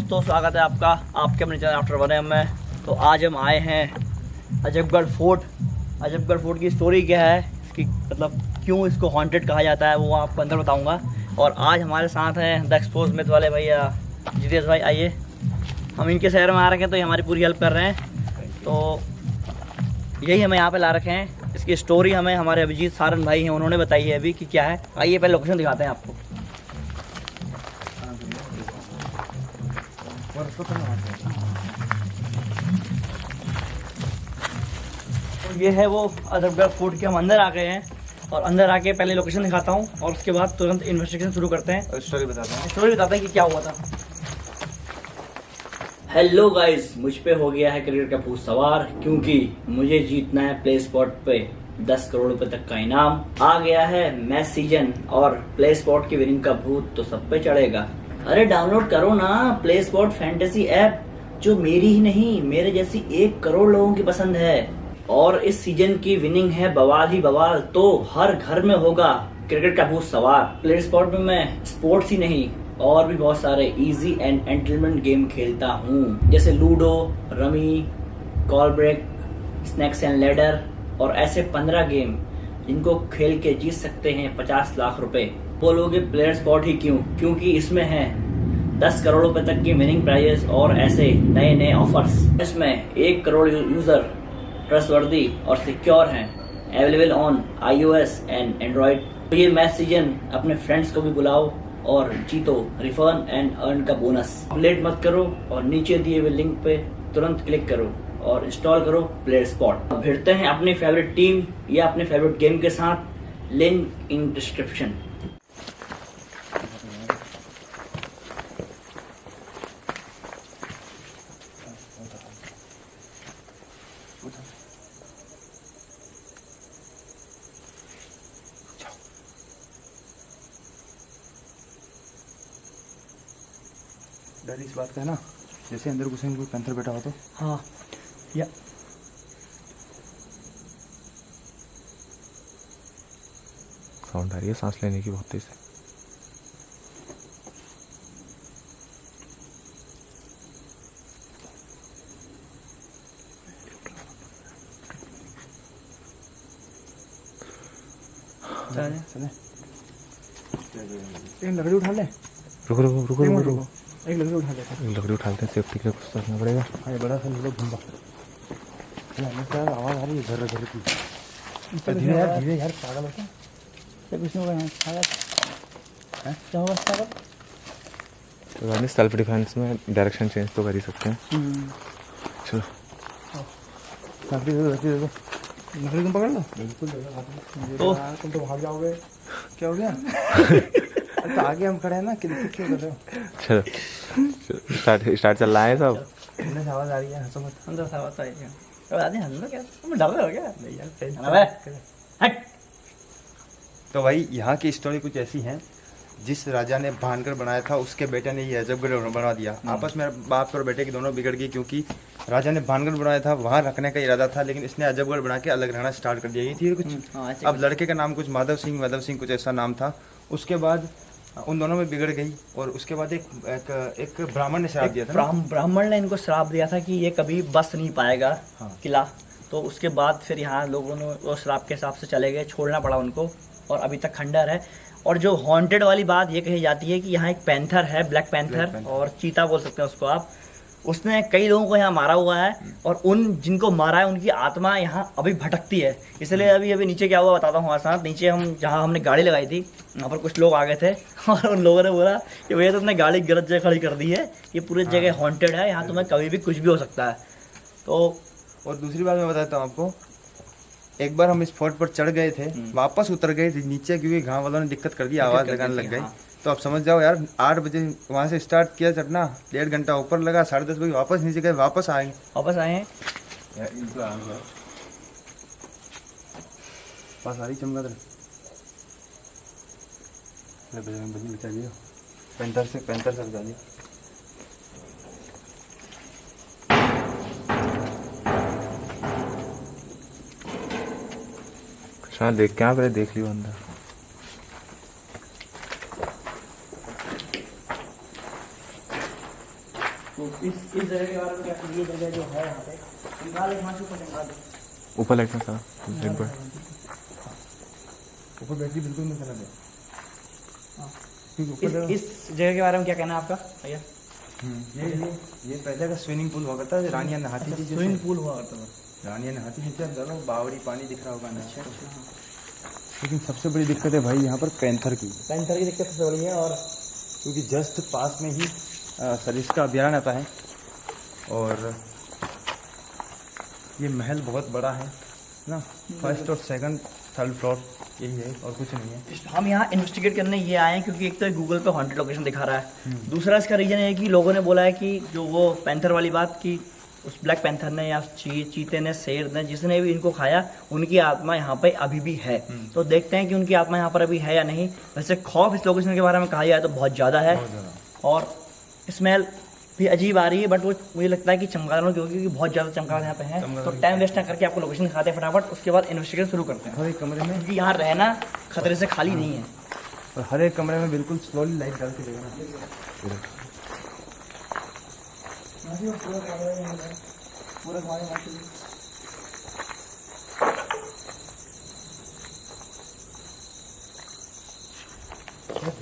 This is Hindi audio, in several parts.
दोस्तों, स्वागत है आपका आपके अपने चैनल आफ्टर वन में। तो आज हम आए हैं अजबगढ़ फोर्ट। अजबगढ़ फोर्ट की स्टोरी क्या है, इसकी मतलब क्यों इसको हॉन्टेड कहा जाता है, वो आपको अंदर बताऊंगा। और आज हमारे साथ हैं द एक्सपोज मिथ वाले भैया जीतेश भाई। आइए, हम इनके शहर में आ रखे हैं तो ये हमारी पूरी हेल्प कर रहे हैं। तो यही हमें यहाँ पे ला रखे हैं। इसकी स्टोरी हमें हमारे अभिजीत सारन भाई हैं, उन्होंने बताई है अभी कि क्या है। आइए पहले लोकेशन दिखाते हैं आपको। तो ये है वो अजबगढ़ फोर्ट के। हम अंदर आ गए हैं और अंदर आके पहले लोकेशन दिखाता हूँ और उसके बाद तुरंत इन्वेस्टिगेशन शुरू करते हैं और स्टोरी बताते हैं कि क्या हुआ था। हेलो गाइस, मुझ पे हो गया है क्रिकेट का भूत सवार, क्योंकि मुझे जीतना है प्ले स्पॉट पे 10 करोड़ रुपए तक का इनाम। आ गया है मैच सीजन और प्ले स्पॉट की विनिंग का भूत तो सब पे चढ़ेगा। अरे डाउनलोड करो ना प्ले स्पॉट फैंटेसी ऐप, जो मेरी ही नहीं मेरे जैसी 1 करोड़ लोगों की पसंद है। और इस सीजन की विनिंग है बवाल ही बवाल, तो हर घर में होगा क्रिकेट का भूत सवार। प्ले स्पॉट में मैं स्पोर्ट्स ही नहीं और भी बहुत सारे इजी एंड एंटरटेनमेंट गेम खेलता हूँ, जैसे ludo, rummy, call break, snakes and ladder और ऐसे 15 गेम जिनको खेल के जीत सकते हैं 50 लाख रुपए। बोलोगे प्लेयर स्पॉट ही क्यों? क्योंकि इसमें है 10 करोड़ रुपए तक की विनिंग प्राइजेस और ऐसे नए नए ऑफर्स। इसमें 1 करोड़ यूजर ट्रस्टवर्दी और सिक्योर हैं, available on iOS and Android. तो ये मैच सीजन अपने फ्रेंड्स को भी बुलाओ और जीतो रिफंड एंड अर्न का बोनस। लेट मत करो और नीचे दिए हुए लिंक पे तुरंत क्लिक करो और इंस्टॉल करो प्लेयर स्पॉट। अब भिड़ते हैं अपनी फेवरेट टीम या अपने फेवरेट गेम के साथ, लिंक इन डिस्क्रिप्शन। डर इस बात का है ना, जैसे अंदर घुसेंगे कोई पैंथर बैठा हो तो। हाँ या साउंड आ रही है सांस लेने की बहुत तेज है। चले एक लकड़ी उठा ले। रुको रुको रुको रुको रुको, एक लकड़ी उठा ले। लकड़ी उठाते हैं, सेफ्टी के लिए कुछ करना पड़ेगा। हाँ ये बड़ा सा लोग घूमबा यार, आवाज आ रही है घर घर की। धीरे यार, धीरे यार, पागल हो क्या? कुछ नहीं होगा यार, क्या होगा पागल? तो सेल्फ डिफेंस में डायरेक्शन चेंज तो कर ही सकते हैं। चलो लकड़ी दे दो, लकड़ी तुम पकड़ लो। बिल्कुल तो तुम तो भाग जाओगे। क्या हो गया? तो आगे हम खड़े हैं ना, क्यों कर रहे हो? चलो स्टार्ट चल रहा है सब। अंदर से आवाज आ रही है, हंसो मत। अंदर से आवाज आई है। अब आदमी हंस रहा क्या? तुम डर रहे हो क्या? नहीं यार, हट। तो भाई यहाँ की स्टोरी कुछ ऐसी है, जिस राजा ने भानगढ़ बनाया था उसके बेटे ने ये अजबगढ़ बना दिया। आपस में बाप और बेटे की दोनों बिगड़ गई, क्योंकि राजा ने भानगढ़ बनाया था, वहाँ रखने का इरादा था, लेकिन इसने अजबगढ़ बना के अलग रहना स्टार्ट कर दिया। ये थी कुछ। अब लड़के का नाम कुछ माधव सिंह कुछ ऐसा नाम था। उसके बाद उन दोनों में बिगड़ गई और उसके बाद एक ब्राह्मण ने श्राप दिया था। ब्राह्मण ने इनको श्राप दिया था कि ये कभी बस नहीं पाएगा किला। तो उसके बाद फिर यहाँ लोगों ने वो श्राप के हिसाब से चले गए, छोड़ना पड़ा उनको और अभी तक खंडर है। और जो हॉन्टेड वाली बात ये कही जाती है कि यहाँ एक पैंथर है, ब्लैक पैंथर और चीता बोल सकते हैं उसको आप। उसने कई लोगों को यहाँ मारा हुआ है और उन जिनको मारा है उनकी आत्मा यहाँ अभी भटकती है। इसलिए अभी नीचे क्या हुआ बताता हूँ हमारे साथ। नीचे हम जहाँ हमने गाड़ी लगाई थी, वहाँ पर कुछ लोग आ गए थे और उन लोगों ने बोला कि भैया तुमने गाड़ी गलत जगह खड़ी कर दी है, ये पूरी जगह हॉन्टेड है, यहाँ तुम्हें कभी भी कुछ भी हो सकता है। तो और दूसरी बात मैं बताता हूँ आपको, एक बार हम इस फोर्ट पर चढ़ गए थे, वापस उतर गए थे नीचे, क्योंकि गाँव वालों ने दिक्कत कर दी, आवाज़ लगाने लग गई। तो आप समझ जाओ यार, 8 बजे वहाँ से स्टार्ट किया चढ़ना, 1.5 घंटा ऊपर लगा, 10:30 बजे वापस नीचे गए, वापस आए हैं पास आ रही चमगादड़ बजनी बचा लिया, पैंथर से बचा लिया। अच्छा देख क्या पहले देख लियो अंदर। तो इस जगह के बारे में क्या, ये जगह जो है यहाँ पे निकाल एक मासी को निकाल दो। ऊपर लाइट में सारा एक बार ऊपर बैटरी बिल्कुल नहीं चला गया। इस जगह के बारे में क्या कहना है आपका भैया? ये पहले का स्विमिंग पूल हुआ करता है, रानियाँ नहाती थी। स्विमिंग पूल हुआ करता था। रानियाँ नहाती थी, क्या बावड़ी पानी दिख रहा होगा ना। लेकिन सबसे बड़ी दिक्कत है भाई यहाँ पर पैंथर की दिक्कत सबसे बड़ी है। और क्योंकि जस्ट पास में ही सरिस्का अभयारण्य आता है और ये महल बहुत बड़ा है ना। फर्स्ट और सेकंड थर्ड फ्लोर यही है और कुछ नहीं है। हम यहाँ इन्वेस्टिगेट करने ये आए हैं क्योंकि एक तो गूगल पे हॉन्टेड लोकेशन दिखा रहा है, दूसरा इसका रीजन है कि लोगों ने बोला है कि जो वो पैंथर वाली बात की उस ब्लैक पैंथर ने या चीते ने, शेर ने, जिसने भी इनको खाया उनकी आत्मा यहाँ पे अभी भी है। तो देखते हैं कि उनकी आत्मा यहाँ पर अभी है या नहीं। वैसे खौफ इस लोकेशन के बारे में कहा जाए तो बहुत ज़्यादा है और स्मेल भी अजीब आ रही है, बट वो मुझे लगता है कि चमगादड़ों की होगी क्योंकि बहुत ज़्यादा चमगादड़ यहाँ पे हैं। तो टाइम वेस्ट ना करके आपको लोकेशन दिखाते हैं फटाफट, उसके बाद इन्वेस्टिगेशन शुरू करते हैं। हर एक कमरे में, क्योंकि यहाँ रहना खतरे से खाली नहीं है। और हर एक कमरे में बिल्कुल स्लोली लाइट डाल के देगा ना।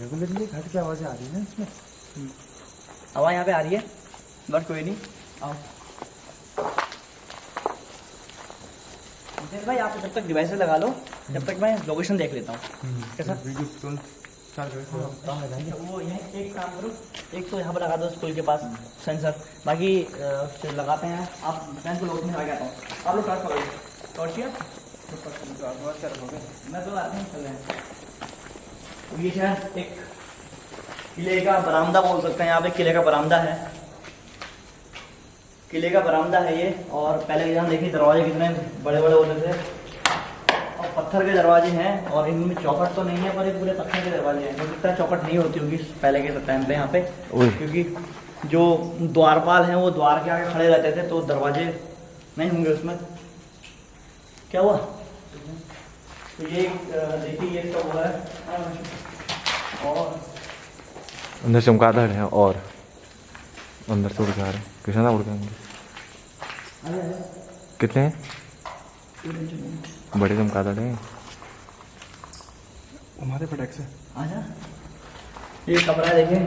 रेगुलरली घट की आवाज़ें आ रही है इसमें। हवा यहाँ पे आ रही है बट कोई नहीं। आओ भाई, आप जब तक डिवाइसेस लगा लो, जब तक मैं लोकेशन देख लेता हूँ कैसा। वो यहाँ एक काम करो, एक तो यहाँ पर लगा दो स्कूल के पास सेंसर, बाकी लगाते हैं। आप फैन को लोकेशन लगा के आता हूँ। आप लोग टॉर्च पकड़िए, टॉर्च किया मैं तो आते हैं चल रहे हैं। ये शायद एक किले का बरामदा बोल सकते हैं। यहाँ पे किले का बरामदा है, किले का बरामदा है ये। और पहले के यहाँ देखिए दरवाजे कितने बड़े बड़े होते थे और पत्थर के दरवाजे हैं और इनमें चौखट तो नहीं है पर ये पूरे पत्थर के दरवाजे हैं। मुझे लगता है चौखट नहीं होती होगी पहले के टाइम पे यहाँ पे, क्योंकि जो द्वारपाल हैं वो द्वार के आगे खड़े रहते थे तो दरवाजे नहीं होंगे उसमें। क्या हुआ? तो ये देखिए ये सब हुआ है और अंदर चमगादड़ है और अंदर से उड़ के आ रहे हैं। कितना उड़ जाएंगे? कितने हैं? बड़े चमगादड़ हैं हमारे फटक से। आजा, ये कमरा है देखिए,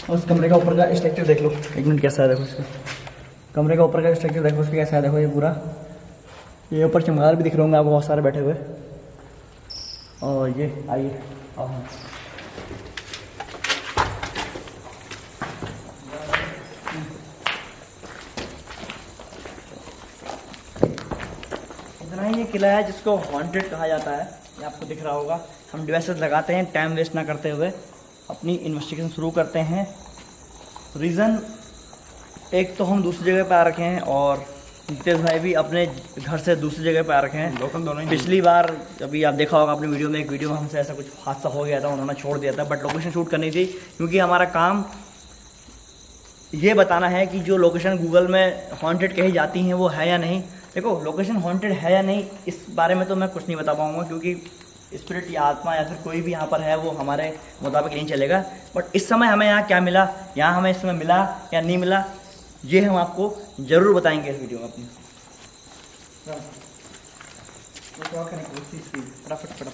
उस कमरे का ऊपर का स्ट्रक्चर देख लो। एक मिनट कैसा है देखो इसका, कमरे का ऊपर का स्ट्रक्चर देखो उसका कैसा है। देखो ये पूरा, ये ऊपर चमगादड़ भी दिख रहे होंगे आपको बहुत सारे बैठे हुए। और ये आइए ये किला है जिसको हॉन्टेड कहा जाता है। ये आपको दिख रहा होगा। हम डिवाइसेस लगाते हैं, टाइम वेस्ट ना करते हुए अपनी इन्वेस्टिगेशन शुरू करते हैं। रीज़न एक तो हम दूसरी जगह पे आ रखे हैं और नितेश भाई भी अपने घर से दूसरी जगह पे आ रखे हैं। लोकल दोनों ही। पिछली बार अभी आप देखा होगा अपनी वीडियो में, एक वीडियो में हमसे ऐसा कुछ हादसा हो गया था, उन्होंने छोड़ दिया था, बट लोकेशन शूट करनी थी क्योंकि हमारा काम ये बताना है कि जो लोकेशन गूगल में हॉन्टेड कही जाती हैं वो है या नहीं। देखो लोकेशन हॉन्टेड है या नहीं इस बारे में तो मैं कुछ नहीं बता पाऊंगा क्योंकि स्पिरिट या आत्मा या फिर कोई भी यहाँ पर है वो हमारे मुताबिक नहीं चलेगा। बट इस समय हमें यहाँ क्या मिला, यहाँ हमें इस समय मिला या नहीं मिला, ये हम आपको ज़रूर बताएंगे इस वीडियो में अपनी। फटाफट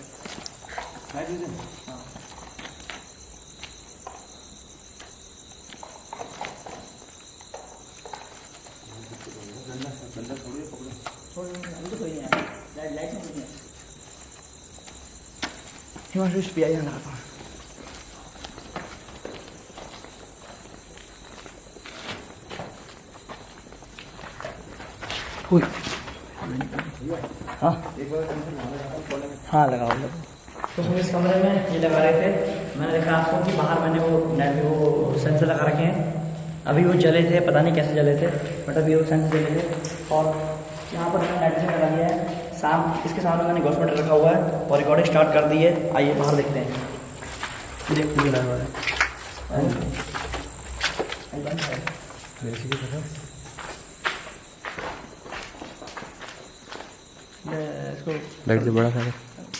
हिमांशु पे आई लगाता हूँ। हाँ लगाओ। तो हम इस कमरे में ये लगा रहे थे, मैंने देखा आपको कि बाहर मैंने वो सेंसर लगा रखे हैं। अभी वो जले थे, पता नहीं कैसे जले थे, बट अभी वो सेंसर जले थे। और यहाँ पर मैंने लाइट लगा दिया है। इसके सामने मैंने गॉस मीटर रखा हुआ है और रिकॉर्डिंग स्टार्ट कर दी है। आइए बाहर देखते हैं। देखते लगा हुआ है इसको लाइट से बड़ा था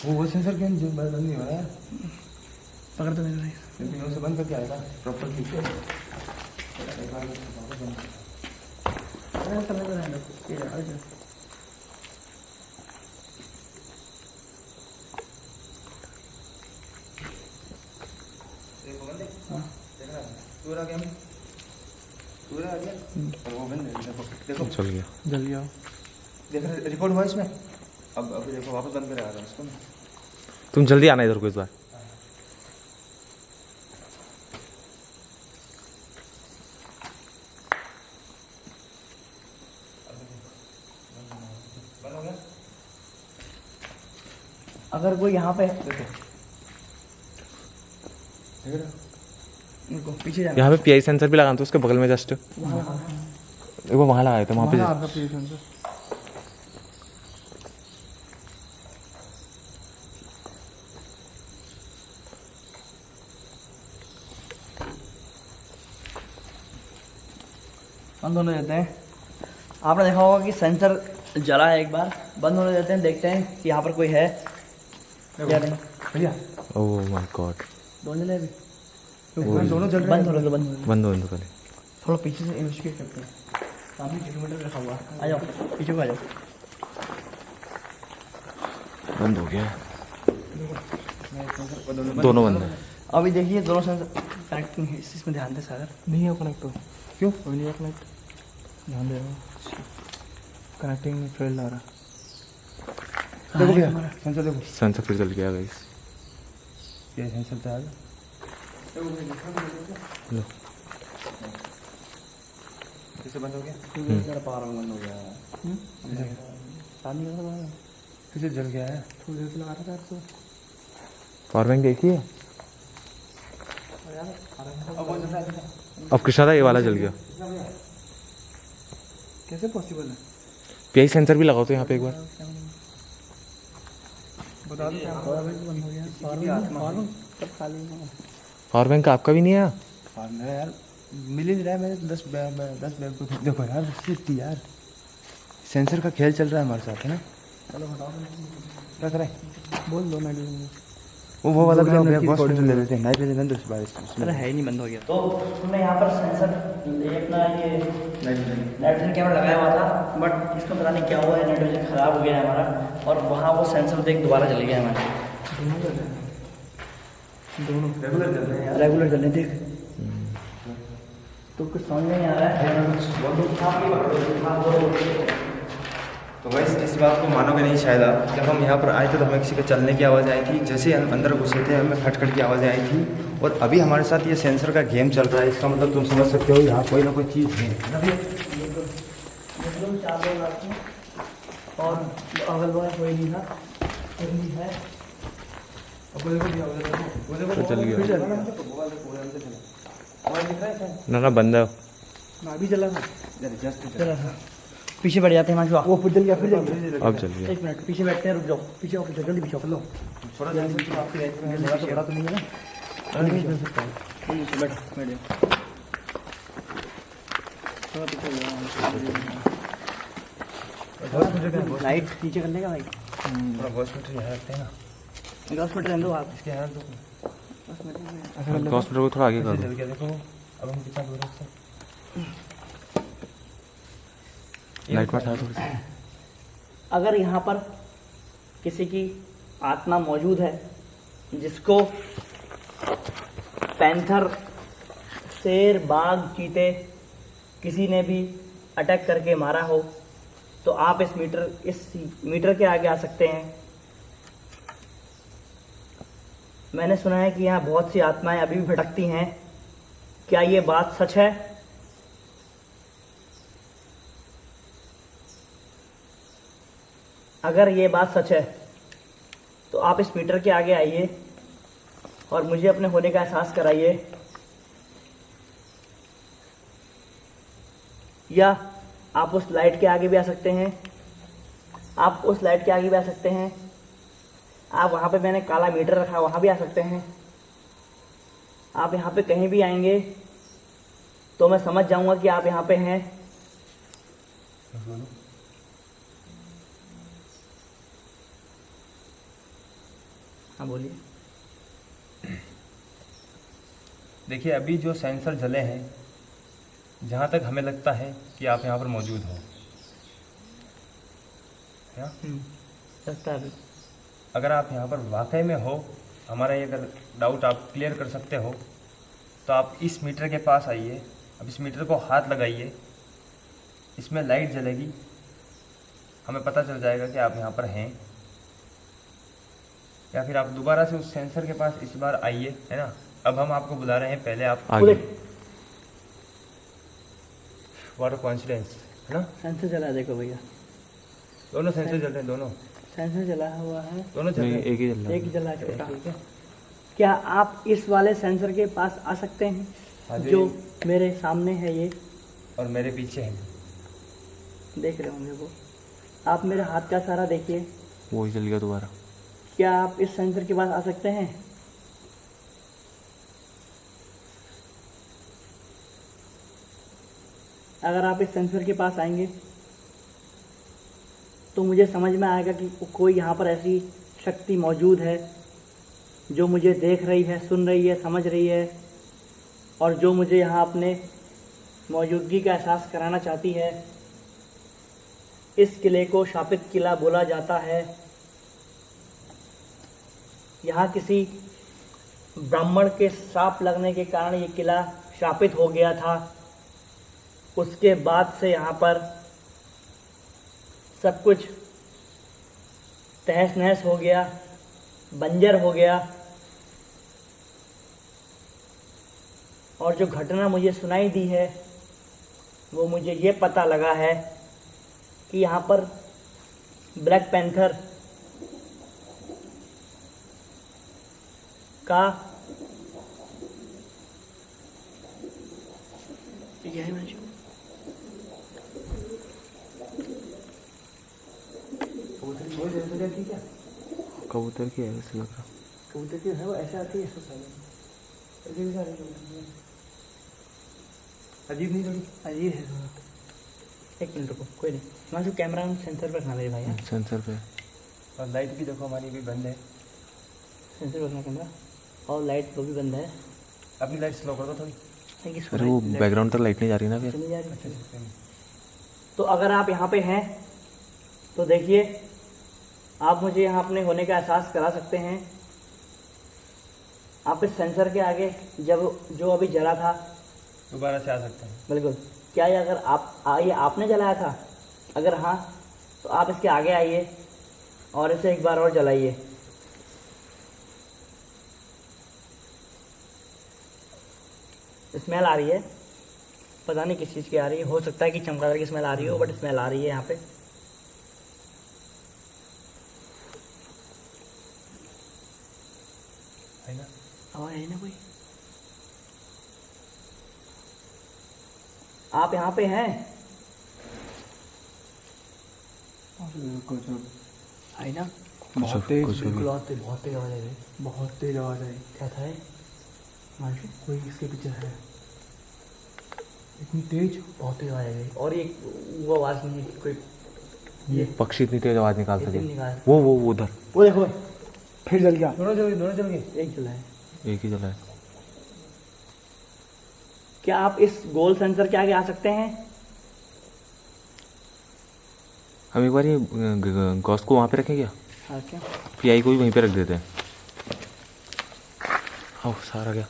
वो सेंसर क्यों बंद नहीं हो रहा है? पकड़ तो नहीं से बंद करके आएगा प्रॉपर ठीक है। पूरा गेम पूरा आ गया और वो बंद है। देखो चल गया। जल गया। देख रहे रिकॉर्ड हुआ इसमें। अब देखो वापस बंद करे आ रहा है इसको। तुम जल्दी आना इधर को इस बार। बंद हो गया। अगर कोई यहाँ पे देखो देख रहे हो? इनको पीछे जाना, यहाँ पे पीआई सेंसर भी लगाना था उसके बगल में जस्ट। वो वहाँ लगाए थे वहाँ पे। आपका पेशेंस है। बंद होने देते हैं। आपने देखा होगा कि सेंसर जला है, एक बार बंद होने देते हैं, देखते हैं कि यहाँ पर कोई है या नहीं। भैया ओह माय गॉड। दोनों जले अभी दोनों जल रहे बंद होने दो, बंद होने दो। बंद हो पहले। थोड़ा पीछे से इन्वेस्टिगेट करते हैं। सामने किलोमीटर रखा हुआ है, आ जाओ पीछे को आ जाओ। बंद हो गया। दोनों बंद है। अभी देखिए दोनों सेंसर कनेक्टिंग है, इसमें ध्यान दे सागर। नहीं है कनेक्ट। क्यों? कोई नहीं है कनेक्ट। ध्यान दे कनेक्टिंग में फेल आ रहा। देखो भैया सेंसर देखो। सेंसर फिर जल गया गाइस। ये सेंसर था आगे। लो कैसे बंद हो गया? पावर बंद हो गया। कैसे जल गया है? थोड़ी देर से लगा रहा था आपको। पावर बैंक एक ही है। अब वो जल रहा है। अब कृष्णा था ये वाला जल गया। कैसे पॉसिबल है? पीआई सेंसर भी लगाओ तो यहाँ पे एक बार। बता दो क्या पावर बैंक बंद हो गया। पावर बैंक सब खाली है। पावर बैंक आपका भी नहीं आया? और मेरा यार मिल ही नहीं रहा है। मैंने 10 बैग को देखो यार सिर्फ यार सेंसर का खेल चल रहा है हमारे साथ है ना। चलो हटाओ। क्या करें? बोल दो मैं दूंगा। वो वाला काम है बॉस कंट्रोल ले लेते हैं। नाइट में बंद उस बार अरे है ही नहीं, बंद हो गया। तो हमने यहाँ पर सेंसर अपना ये नाइट्रोजन कैमरा लगाया हुआ था, बट इसमें पता नहीं क्या हुआ है, नाइट्रोजन खराब हो गया है हमारा, और वहाँ वो सेंसर देख दोबारा चल गया है हमारा। दोनों रेगुलर चल रहे हैं यार। रेगुलर चलने देख, तो कुछ समझ नहीं आ रहा है। तो वैसे इस बात को मानोगे नहीं शायद आप, जब हम यहाँ पर आए थे तो हमें किसी के चलने की आवाज़ आई थी। जैसे ही हम अंदर घुसे थे हमें खटखट की आवाज़ें आई थी। और अभी हमारे साथ ये सेंसर का गेम चल रहा है। इसका मतलब तुम समझ सकते हो यहाँ कोई ना कोई चीज़ है ना भैया? और अगल बगल कोई नहीं था, है तो चल गया। ना बंद है। मैं भी चला था। चला था। पीछे बैठ जाते हैं माशुआ। वो फिर जल गया फिर जल गया। अब चल गया। एक मिनट पीछे बैठते हैं, रुक जाओ पीछे आओ, जल्दी पीछे आओ। लो थोड़ा जल्दी से आपकी बड़ा तो बड़ा तो नहीं है ना। बैठ जाओ। लाइट नीचे करने का भाई। थोड़ा हॉस्पिटल यहाँ रखते हैं ना। हॉस्पिटल रहने दो आप। इसके यहाँ तो हॉस्पिटल को थोड़ा आगे कर जल दो। गया देखो। अब हम कितना दूर है उससे? लाइट मार थोड़ी सी। अगर यहाँ पर किसी की आत्मा मौजूद है जिसको पैंथर, शेर, बाघ, चीते किसी ने भी अटैक करके मारा हो, तो आप इस मीटर के आगे आ सकते हैं। मैंने सुना है कि यहाँ बहुत सी आत्माएं अभी भी भटकती हैं। क्या ये बात सच है? अगर ये बात सच है तो आप इस मीटर के आगे आइए और मुझे अपने होने का एहसास कराइए, या आप उस लाइट के आगे भी आ सकते हैं। आप उस लाइट के आगे भी आ सकते हैं। आप वहाँ पे मैंने काला मीटर रखा, वहाँ भी आ सकते हैं। आप यहाँ पे कहीं भी आएंगे तो मैं समझ जाऊँगा कि आप यहाँ पे हैं। हाँ बोलिए। देखिए अभी जो सेंसर जले हैं जहाँ तक हमें लगता है कि आप यहाँ पर मौजूद हो। है ना? लगता है। अगर आप यहाँ पर वाकई में हो, हमारा ये अगर डाउट आप क्लियर कर सकते हो, तो आप इस मीटर के पास आइए। अब इस मीटर को हाथ लगाइए, इसमें लाइट जलेगी, हमें पता चल जाएगा कि आप यहाँ पर हैं। या फिर आप दोबारा से उस सेंसर के पास इस बार आइए, है ना? अब हम आपको बुला रहे हैं, पहले आप आगे व्हाट कोइंसिडेंस, है ना? सेंसर जला है, देखो भैया, दोनों सेंसर जल रहे हैं, दोनों सेंसर जला हुआ है। दोनों जल रहे हैं। एक ही चल रहा एक है। जला छोटा। क्या आप इस वाले सेंसर के पास आ सकते हाँ हैं जी। जो मेरे सामने है? ये और मेरे पीछे है। देख रहे होंगे वो। आप मेरे हाथ का सहारा देखिए। वो ही चल गया दोबारा। क्या आप इस सेंसर के पास आ सकते हैं? अगर आप इस सेंसर के पास आएंगे तो मुझे समझ में आएगा कि कोई यहाँ पर ऐसी शक्ति मौजूद है जो मुझे देख रही है, सुन रही है, समझ रही है, और जो मुझे यहाँ अपने मौजूदगी का एहसास कराना चाहती है। इस किले को शापित किला बोला जाता है। यहाँ किसी ब्राह्मण के श्राप लगने के कारण ये किला शापित हो गया था। उसके बाद से यहाँ पर सब कुछ तहस नहस हो गया, बंजर हो गया। और जो घटना मुझे सुनाई दी है वो मुझे ये पता लगा है कि यहाँ पर ब्लैक पैंथर का यह है मैच। कबूतर की है वैसे लग रहा। कबूतर की है वो, ऐसे आती है, अजीब नहीं लगी? अजीब है थोड़ा। एक मिनट रुको, कोई नहीं। मैं जो कैमरा सेंसर पर रखना मेरे भाई। सेंसर पे। और लाइट भी देखो हमारी भी बंद है। सेंसर पर रखना कैमरा, और लाइट वो भी बंद है। अपनी लाइट स्लो कर दो थोड़ी। अरे वो बैकग्राउंड तक लाइट नहीं जा रही ना फिर। चली जा रही है। तो अगर आप यहाँ पे हैं तो देखिए, आप मुझे यहाँ अपने होने का एहसास करा सकते हैं। आप इस सेंसर के आगे जब जो अभी जला था, दोबारा से आ सकते हैं। बिल्कुल। क्या ये अगर ये आपने जलाया था? अगर हाँ तो आप इसके आगे आइए और इसे एक बार और जलाइए। स्मेल आ रही है, पता नहीं किस चीज़ की आ रही है। हो सकता है कि चमगादड़ की स्मेल आ रही हो, बट स्मेल आ रही है यहाँ पे। है ना? आवाज है ना कोई? आप यहाँ पे हैं? है ना? बहुत तेज, कुछ भी। बिल्कुल बहुत तेज आवाज आई, बहुत तेज आवाज आई। क्या था ये? मानसू? कोई इसके पीछे है, इतनी तेज, बहुत तेज आवाज आई। और ये वो आवाज़ नहीं है कि कोई ये पक्षी इतनी तेज आवाज निकाल इतनी सके। निकाल। वो उधर वो देखो, फिर जल गया। दोनों जल गए। एक जला है। एक ही जला है। क्या आप इस गोल सेंसर के आगे आ सकते हैं? हम एक बार ये गॉस को वहाँ पे रखें क्या? हाँ, क्या? पीआई को भी वहीं पे रख देते हैं। हाँ सारा क्या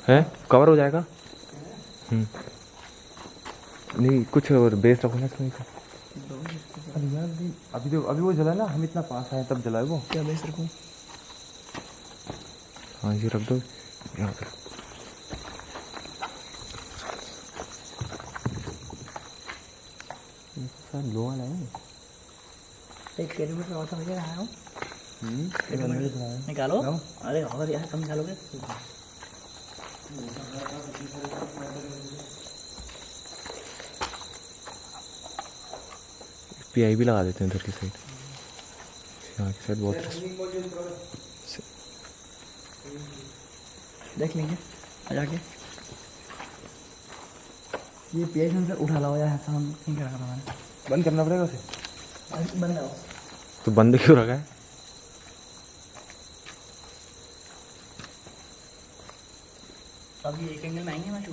है, कवर हो जाएगा। नहीं कुछ और बेस रखो ना इसमें। अरे यार अभी वो जला ना, हम इतना पास आए तब जला है वो। क्या बेस रखूँ? हाँ ये रख दो यहाँ पे। सर लो वाला है। एक किलोमीटर और समझ रहा हूँ। निकालो। अरे और यार कम निकालोगे। पीआई भी लगा देते हैं इधर की साइड। यहाँ की साइड बहुत देख लेंगे आ जाके। ये पीआई सेंसर उठा लाओ यार, साउंड नहीं करा रहा मैंने। बंद करना पड़ेगा उसे। बंद करो। तो बंद क्यों रखा है? अभी एक एंगल में आएंगे माशू।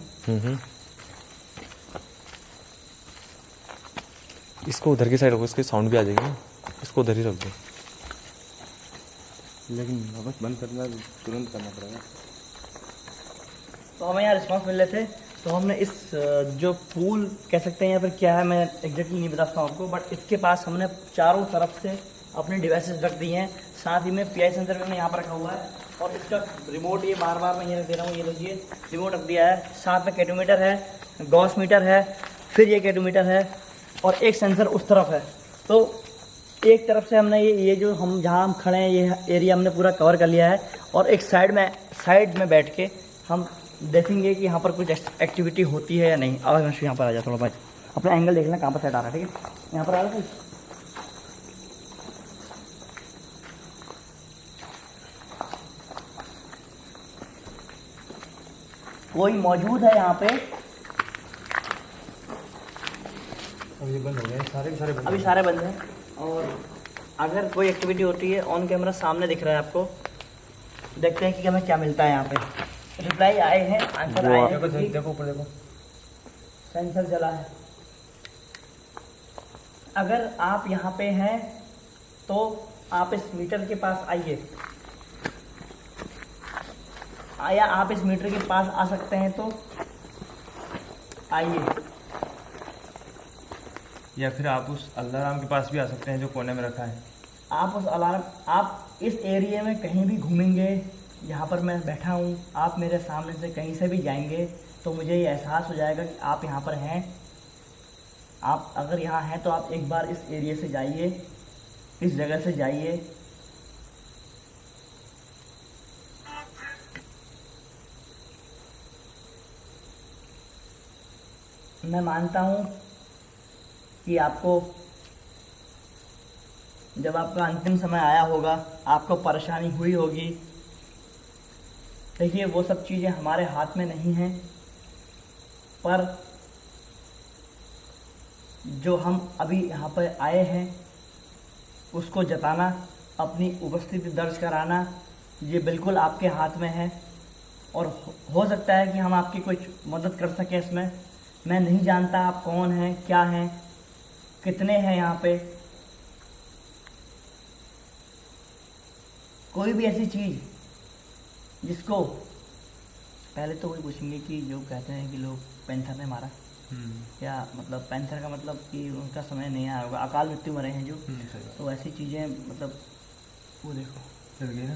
इसको उधर की साइड रखो, इसकी साउंड भी आ जाएगी ना, इसको उधर ही रख दो। लेकिन वापस बंद करना तुरंत करना पड़ेगा। तो हमें यहाँ रिस्पॉन्स मिल रहे थे, तो हमने इस जो पूल कह सकते हैं या फिर क्या है मैं एग्जैक्टली नहीं बता सकता हूँ आपको, बट इसके पास हमने चारों तरफ से अपने डिवाइसेस रख दिए हैं। साथ ही में पीआई सेंसर भी हमने यहाँ पर रखा हुआ है और इसका रिमोट ये बार बार मैं ये दे रहा हूँ, ये लीजिए रिमोट रख दिया है। साथ में कैटोमीटर है, गॉस मीटर है, फिर ये कैटोमीटर है और एक सेंसर उस तरफ है। तो एक तरफ से हमने ये जो हम जहाँ हम खड़े हैं ये एरिया हमने पूरा कवर कर लिया है और एक साइड में बैठ के हम देखेंगे कि यहाँ पर कुछ एक्टिविटी होती है या नहीं। आवाज़ में यहाँ पर आ जाए थोड़ा भाई, अपना एंगल देख लेना कहाँ पर सेट आ रहा है, ठीक है। यहाँ पर आ रहा है कोई मौजूद है यहाँ पे? अभी ये बंद हो गए, सारे बंद। अभी सारे बंद हैं और अगर कोई एक्टिविटी होती है ऑन कैमरा सामने दिख रहा है आपको। देखते हैं कि हमें क्या मिलता है यहाँ पे। रिप्लाई आए हैं, आंसर आए हैं। देखो ऊपर देखो, सेंसर जला है। अगर आप यहाँ पे हैं तो आप इस मीटर के पास आइए, या आप इस मीटर के पास आ सकते हैं तो आइए, या फिर आप उस अलार्म के पास भी आ सकते हैं जो कोने में रखा है। आप उस अलार्म, आप इस एरिया में कहीं भी घूमेंगे, यहाँ पर मैं बैठा हूँ, आप मेरे सामने से कहीं से भी जाएंगे तो मुझे ये एहसास हो जाएगा कि आप यहाँ पर हैं। आप अगर यहाँ हैं तो आप एक बार इस एरिया से जाइए, इस जगह से जाइए। मैं मानता हूँ कि आपको जब आपका अंतिम समय आया होगा आपको परेशानी हुई होगी। देखिए वो सब चीज़ें हमारे हाथ में नहीं हैं, पर जो हम अभी यहाँ पर आए हैं उसको जताना, अपनी उपस्थिति दर्ज कराना, ये बिल्कुल आपके हाथ में है। और हो सकता है कि हम आपकी कुछ मदद कर सकें इसमें। मैं नहीं जानता आप कौन हैं, क्या हैं, कितने हैं यहाँ पे। कोई भी ऐसी चीज़ जिसको पहले तो वही पूछेंगे कि जो कहते हैं कि लोग पैंथर ने मारा, या मतलब पैंथर का मतलब कि उनका समय नहीं आया होगा, अकाल मृत्यु मरे हैं जो, तो ऐसी चीज़ें मतलब वो देखो चल गई ना।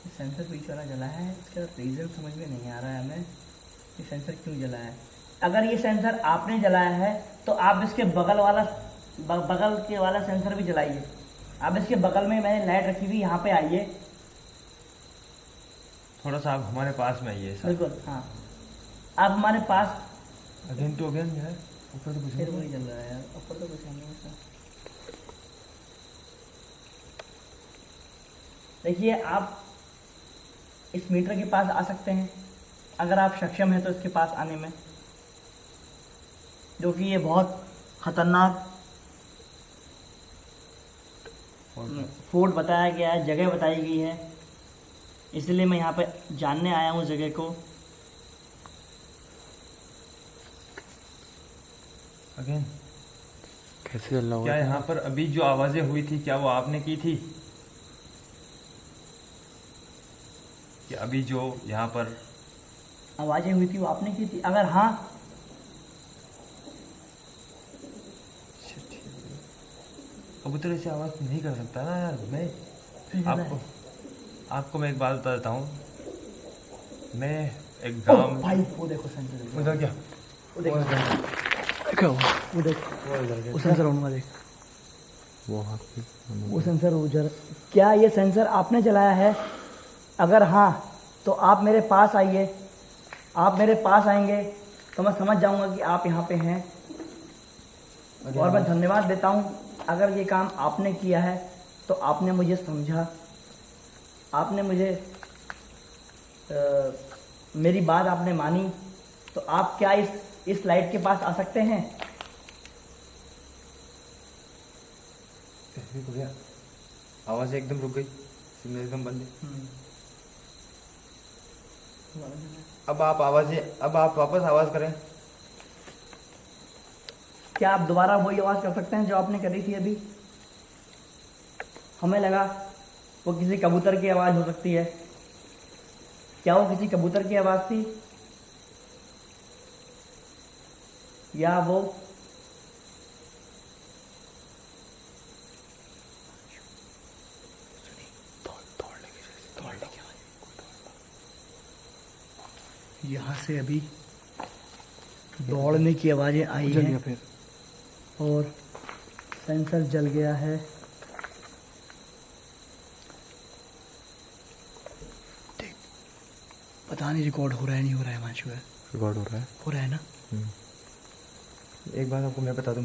सेंसर पीछे वाला जला है, इसका रीज़न समझ में नहीं आ रहा है हमें, ये सेंसर क्यों जला है। अगर ये सेंसर आपने जलाया है तो आप इसके बगल के वाला सेंसर भी जलाइए। आप इसके बगल में मैंने लाइट रखी हुई, यहाँ पे आइए, थोड़ा सा आप हमारे पास में आइए। बिल्कुल हाँ, आप हमारे पास। अगेन है, ऊपर तो कुछ फिर वही जल रहा है यार, ऊपर तो कुछ नहीं है। देखिए आप इस मीटर के पास आ सकते हैं अगर आप सक्षम हैं तो इसके पास आने में, जो कि ये बहुत खतरनाक फोर्ट बताया गया है, जगह बताई गई है, इसलिए मैं यहाँ पे जानने आया हूँ जगह को। अगेन कैसे चल रहा होगा? क्या यहाँ पर अभी जो आवाजें हुई थी क्या वो आपने की थी? कि अभी जो यहाँ पर आवाज़ें हुई थी वो आपने की थी? अगर हाँ, कबूतर ऐसी आवाज नहीं कर सकता ना यार। मैं आपको मैं एक बात बता देता हूँ। मैं एक गांव भाई वो देखो सेंसर, उधर क्या वो देखो क्या हुआ? वो देख, वो सेंसर होगा, देख वो सेंसर उधर। क्या ये सेंसर आपने जलाया है? अगर हाँ तो आप मेरे पास आइए, आप मेरे पास आएंगे तो मैं समझ जाऊंगा कि आप यहाँ पे हैं। और मैं धन्यवाद देता हूँ, अगर ये काम आपने किया है तो आपने मुझे समझा, आपने मुझे मेरी बात आपने मानी। तो आप क्या इस लाइट के पास आ सकते हैं? आवाज एकदम रुक गई, सिग्नल एकदम बंद है। अब आप वापस आवाज करें। क्या आप दोबारा वही आवाज़ कर सकते हैं जो आपने करी थी अभी? हमें लगा वो किसी कबूतर की आवाज़ हो सकती है। क्या वो किसी कबूतर की आवाज़ थी, या वो यहाँ से अभी दौड़ने की आवाज़ें आई जल हैं गया फिर। और सेंसर जल गया है। देख, पता नहीं रिकॉर्ड हो रहा है नहीं हो रहा है। मांशु है, रिकॉर्ड हो रहा है। हो रहा है ना? एक बात आपको मैं बता दूं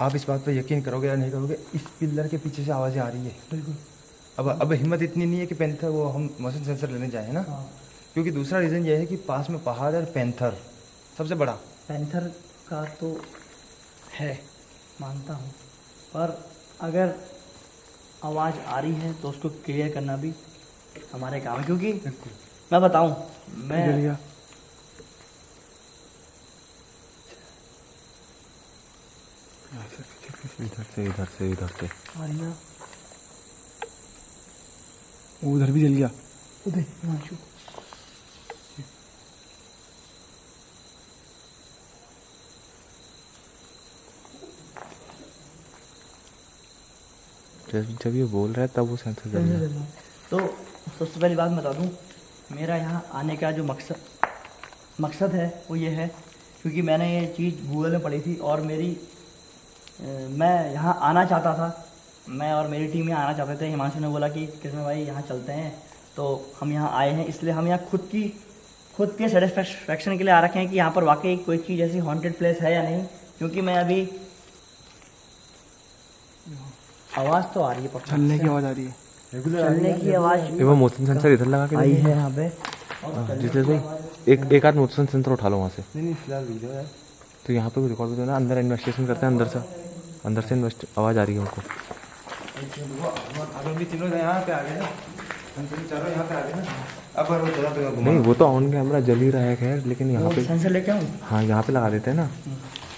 आप इस बात पर यकीन करोगे या नहीं करोगे, इस पिलर के पीछे से आवाज़ें आ रही है। बिल्कुल। अब हिम्मत इतनी नहीं है कि पैंथर वो हम मोशन सेंसर लेने जाए, है ना। हाँ। क्योंकि दूसरा रीज़न ये है कि पास में पहाड़ और पैंथर सबसे बड़ा। पैंथर का तो है, मानता हूँ, पर अगर आवाज़ आ रही है तो उसको क्लियर करना भी हमारे काम है। क्योंकि मैं बताऊँ, मैं जल गया। इधर से इधर से इधर से आ रही है। वो उधर भी जल गया। उधर मांशु जब ये बोल रहा है तब वो सेंसर जल गया। तो सबसे पहली बात बता दूं, मेरा यहाँ आने का जो मकसद है वो ये है, क्योंकि मैंने ये चीज़ गूगल में पढ़ी थी और मैं यहाँ आना चाहता था। मैं और मेरी टीम यहाँ आना चाहते थे। हिमांशु ने बोला कि कृष्ण भाई यहाँ चलते हैं, तो हम यहाँ आए हैं। इसलिए हम यहाँ खुद के सेटिस्फेक्शन के लिए आ रखे हैं कि यहाँ पर वाकई कोई चीज़ ऐसी हॉन्टेड प्लेस है या नहीं। क्योंकि मैं अभी आवाज़ तो आ रही है, चलने की आवाज़ आ रही है। चलने की आवाज़ वो मोशन सेंसर इधर लगा के आई देखो। है यहाँ पे। जिसे से एक आध मोशन सेंसर उठा लो वहाँ से। नहीं फिलहाल वीडियो है। तो यहाँ पे रिकॉर्ड भी ना, अंदर इन्वेस्टिगेशन करते हैं। अंदर से आवाज़ आ रही है उनको। अगर भी तीनों यहाँ पे आ गए ना, हम तीनों चारों यहाँ पे आ गए ना, अब वो जगह पे घुमा। नहीं, वो तो ऑन कैमरा जल ही रहा है खैर, लेकिन यहाँ पे सेंसर लेके आऊँ? हाँ यहाँ पे लगा देते हैं ना।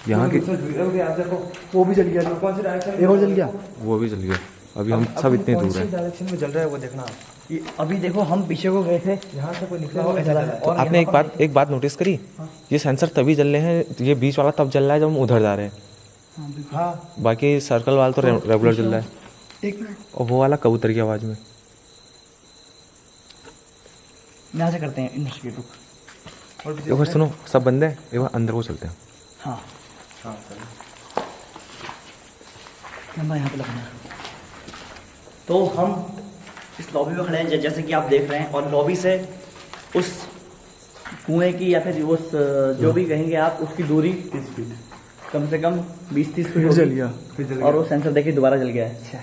यहाँ की वो भी जल गया। कौन सी डायरेक्शन एक और जल गया। वो भी जल गया। अभी हम सब इतने दूर हैं। डायरेक्शन में जल रहा है वो देखना। ये अभी देखो, हम पीछे को गए थे, यहाँ से कोई निकला हो ऐसा तो आपने एक बात नोटिस करी, ये सेंसर तभी जल रहे हैं, ये बीच वाला तब जल रहा है जब हम उधर जा रहे हैं। हाँ बाकी सर्कल वाला तो रेगुलर जल रहा है। एक मिनट और वो वाला कबूतर की आवाज़ में। यहाँ से करते हैं इन्वेस्टिगेट। रुक। एक बार सुनो, सब बंदे हैं, एक बार अंदर को चलते हैं। हाँ, हाँ कैमरा यहाँ पे लगना है। तो हम इस लॉबी में खड़े हैं, जैसे कि आप देख रहे हैं, और लॉबी से उस कुएं की या फिर उस जो भी कहेंगे आप, उसकी दूरी 30 फीट, कम से कम 20-30 फीट जल होगी। गया। और वो सेंसर देखिए दोबारा जल गया है। अच्छा,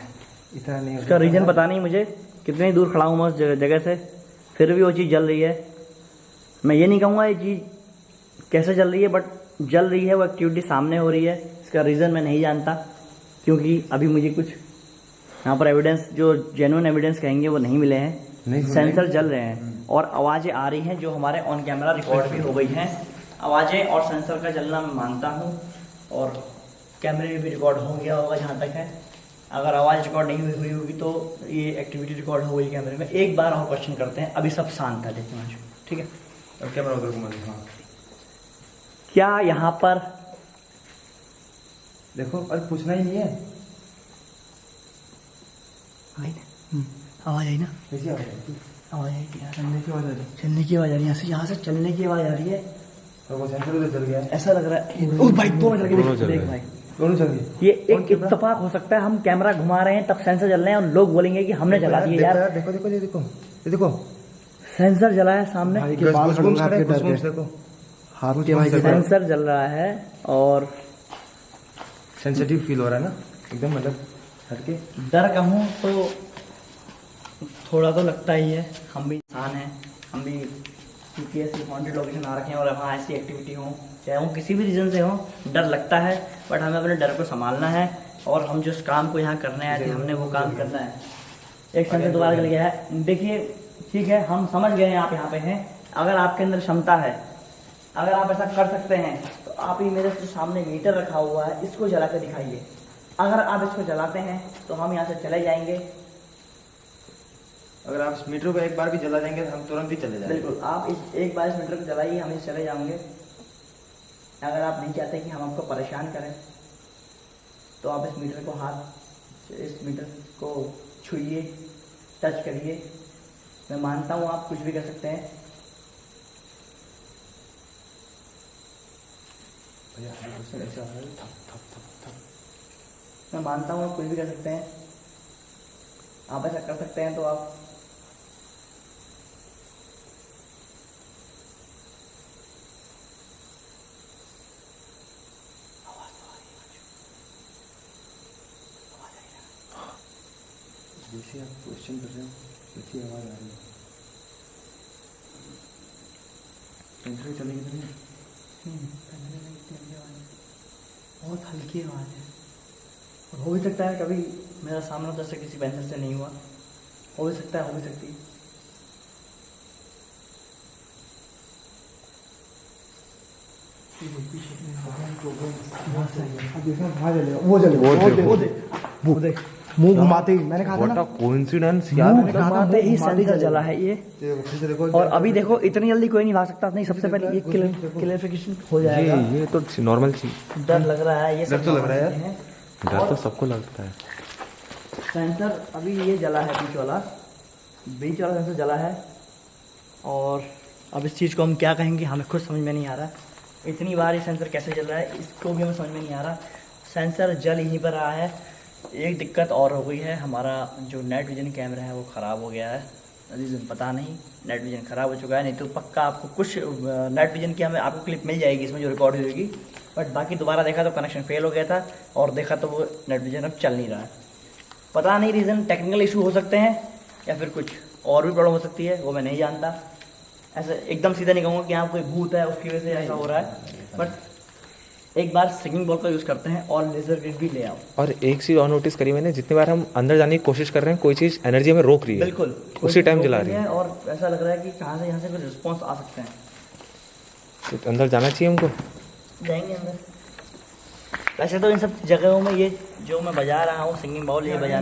इतना नहीं उसका रीज़न पता नहीं मुझे, कितनी दूर खड़ा हूँ मैं उस जगह से, फिर भी वो चीज़ जल रही है। मैं ये नहीं कहूँगा ये चीज़ कैसे जल रही है, बट जल रही है, वो एक्टिविटी सामने हो रही है। इसका रीज़न मैं नहीं जानता, क्योंकि अभी मुझे कुछ यहाँ पर एविडेंस, जो जेन्युइन एविडेंस कहेंगे, वो नहीं मिले हैं। सेंसर जल रहे हैं और आवाज़ें आ रही हैं जो हमारे ऑन कैमरा रिकॉर्ड भी हो गई हैं। आवाज़ें और सेंसर का जलना मैं मानता हूँ, और कैमरे में भी रिकॉर्ड हो गया होगा जहाँ तक है। अगर आवाज़ रिकॉर्ड नहीं हुई होगी तो ये एक्टिविटी रिकॉर्ड हो गई कैमरे में। एक बार और क्वेश्चन करते हैं, अभी सब शांत है, देखिए मांशु, ठीक है? अब कैमरा उधर घुमा दो। हाँ क्या यहाँ पर देखो, अरे पूछना ही नहीं है। आई ना आवाज़ आई ना? कैसी आवाज आई? आवाज़ आई थी यार, चलने की आवाज आ रही है। चलने की आवाज़ आ रही है, यहाँ से चलने की आवाज़ आ रही है। तो वो सेंसर उधर जल गया। ऐसा लग रहा है उस भाई, 2 मिनट दोनों जल देख रहे भाई, हैं। दोनों चल गए। ये एक इत्तेफाक हो सकता है। हम कैमरा घुमा रहे हैं तब सेंसर जल रहे हैं, और लोग बोलेंगे कि हमने जला दिया यार। देखो देखो ये देखो, ये देखो सेंसर जला है सामने, भाई के बाल खड़े हो गए आपके डर के। देखो हाथ के भाई के डर। सेंसर जल रहा है और सेंसिटिव फील हो रहा है ना एकदम, मतलब हटके। डर कहूँ तो थोड़ा तो लगता ही है। हम भी इंसान हैं, हम भी क्योंकि ऐसी हॉन्टेड लोकेशन आ रखे हैं और वहाँ ऐसी एक्टिविटी हो, चाहे वो किसी भी रीज़न से हो, डर लगता है। बट हमें अपने डर को संभालना है, और हम जिस काम को यहाँ करने आए थे, हमने वो काम करना है। एक सेंसर दोबारा जल गया है। देखिए ठीक है, हम समझ गए हैं आप यहाँ पे हैं। अगर आपके अंदर क्षमता है, अगर आप ऐसा कर सकते हैं, तो आप ही मेरे सामने मीटर रखा हुआ है, इसको जला कर दिखाइए। अगर आप इसको जलाते हैं तो हम यहाँ से चले जाएंगे। अगर आप इस मीटर को एक बार भी जला देंगे तो हम तुरंत ही चले जाएंगे। बिल्कुल, आप एक बार इस मीटर को जलाइए, हम इसे चले जाएंगे। अगर आप नहीं चाहते कि हम आपको परेशान करें तो आप इस मीटर को छुइए, टच करिए। मैं मानता हूँ आप कुछ भी कर सकते हैं। मैं मानता हूँ आप कुछ भी कर सकते हैं। आप ऐसा कर सकते हैं तो आप जैसे आप क्वेश्चन कर रहे हो वैसी आवाज़ आ रही है। सेंसर चलेगी तो नहीं? बहुत हल्की आवाज़ है। और हो भी सकता है कभी मेरा सामना जैसे किसी पेंसिल से नहीं हुआ, हो भी सकता है, हो भी सकती है। मुंह घुमाते ही मैंने कहा था ना, कोइंसिडेंस यार, मुंह घुमाते ही सेंसर जला है ये। और अभी देखो इतनी जल्दी कोई नहीं भाग सकता। नहीं, सबसे पहले ये क्लियरिफिकेशन हो जाएगा। ये तो नॉर्मल चीज। डर लग रहा है, ये डर तो लग रहा है है। डर तो सबको लगता है। सेंसर अभी ये जला है, बीच वाला सेंसर जला है। और अब इस चीज़ को हम क्या कहेंगे, हमें खुद समझ में नहीं आ रहा। इतनी बार ये सेंसर कैसे जल रहा है इसको भी हमें समझ में नहीं आ रहा। सेंसर जल यहीं पर रहा है। एक दिक्कत और हो गई है, हमारा जो नेट विजन कैमरा है वो ख़राब हो गया है। रीज़न पता नहीं, नेट विजन ख़राब हो चुका है। नहीं तो पक्का आपको कुछ नेट विजन की हमें आपको क्लिप मिल जाएगी इसमें जो रिकॉर्ड हुई होगी। बट बाकी दोबारा देखा तो कनेक्शन फेल हो गया था, और देखा तो वो नेट विजन अब चल नहीं रहा है। पता नहीं रीज़न टेक्निकल इशू हो सकते हैं या फिर कुछ और भी प्रॉब्लम हो सकती है, वो मैं नहीं जानता। ऐसे एकदम सीधा नहीं कहूँगा कि यहाँ कोई भूत है उसकी वजह से ऐसा हो रहा है। बट एक बार सिंगिंग बॉल का यूज़ करते हैं और लेजर ग्रिड भी ले आओ। और एक चीज़ और नोटिस करी मैंने, जितनी बार हम अंदर जाने की कोशिश कर रहे हैं कोई चीज़ एनर्जी हमें रोक रही है। बिल्कुल, उसी टाइम जला रही है। और ऐसा लग रहा है कि कहाँ से यहाँ से कोई रिस्पॉन्स आ सकते हैं। तो अंदर जाना चाहिए हमको। जाएंगे अंदर। वैसे तो इन सब जगहों में ये जो मैं बजा रहा हूँ सिंगिंग बॉल, ये बजा